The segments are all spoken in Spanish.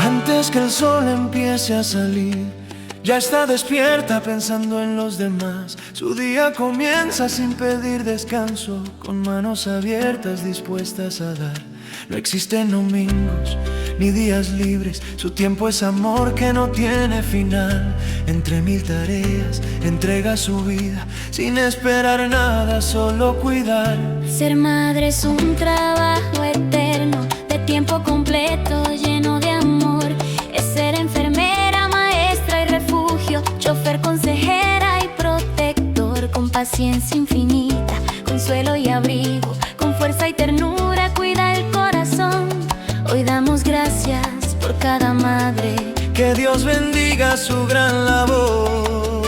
Antes que el sol empiece a salir, ya está despierta pensando en los demás. Su día comienza sin pedir descanso, con manos abiertas dispuestas a dar. No existen domingos ni días libres, su tiempo es amor que no tiene final. Entre mil tareas entrega su vida, sin esperar nada, solo cuidar. Ser madre es un trabajo eterno, de tiempo completo, lleno de amor. Es ser enfermera, maestra y refugio, chofer, consejera y protector. Con paciencia infinita, consuelo y abrigo, con fuerza y ternura cuida el corazón. Hoy damos gracias por cada madre. Que Dios bendiga su gran labor.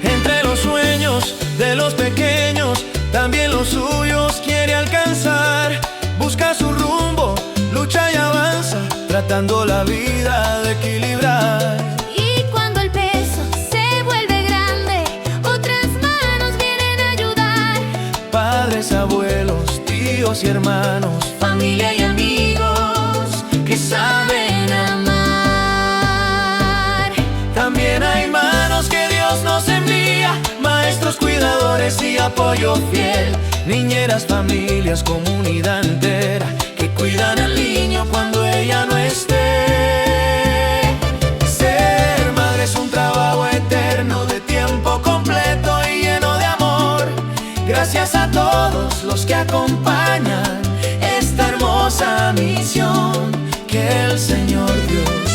Entre los sueños de los pequeños, también los suyos quiere alcanzar. Busca su rumbo, lucha y avanza, tratando la vida de equilibrar. Y cuando el peso se vuelve grande, otras manos vienen a ayudar. Padres, abuelos, tíos y hermanos, familia y amigos que saben amar. También hay manos que Dios nos envía, maestros, cuidadores y apoyo fiel. Niñeras, familias, comunidad entera, que cuidan al niño cuando ella no esté. Ser madre es un trabajo eterno, de tiempo completo y lleno de amor. Gracias a todos los que acompañan esta hermosa misión. Que el Señor Dios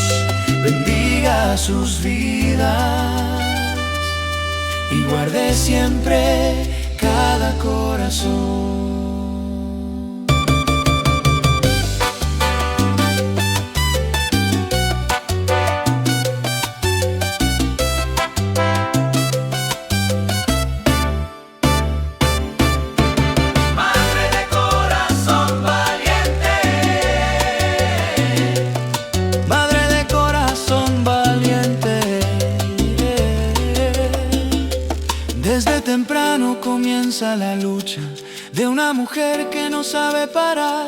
bendiga sus vidas y guarde siempre cada corazón. Desde temprano comienza la lucha de una mujer que no sabe parar.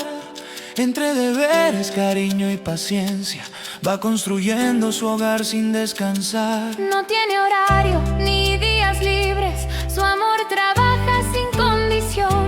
Entre deberes, cariño y paciencia, va construyendo su hogar sin descansar. No tiene horario ni días libres, su amor trabaja sin condición.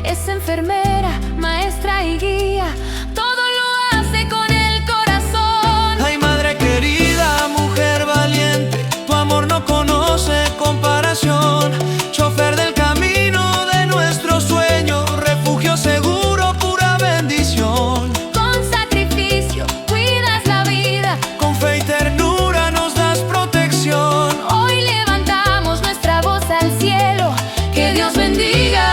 Es enfermera, maestra y guía, todo lo hace con el corazón. Ay, madre querida, mujer valiente, tu amor no conoce comparación. Chofer del camino de nuestro sueño, refugio seguro, pura bendición. Con sacrificio cuidas la vida, con fe y ternura nos das protección. Hoy levantamos nuestra voz al cielo, que Dios bendiga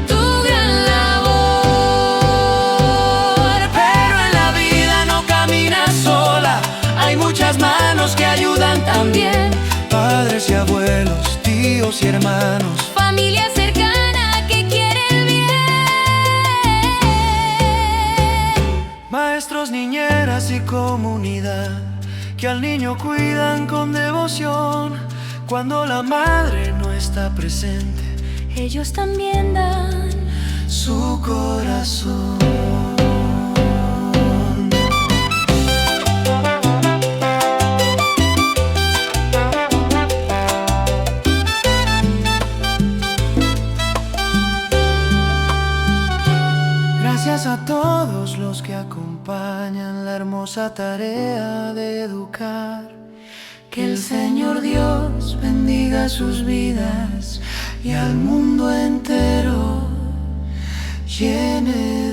tu gran labor. Pero en la vida no caminas sola, hay muchas manos que ayudan también. Padres y abuelos, tíos y hermanos, Familia cercana que quiere el bien. maestros, niñeras y comunidad, que al niño cuidan con devoción. Cuando la madre no está presente, Ellos también dan su corazón. Gracias a todos los que acompañan la hermosa tarea de educar. Que el Señor Dios bendiga sus vidas y al mundo entero llene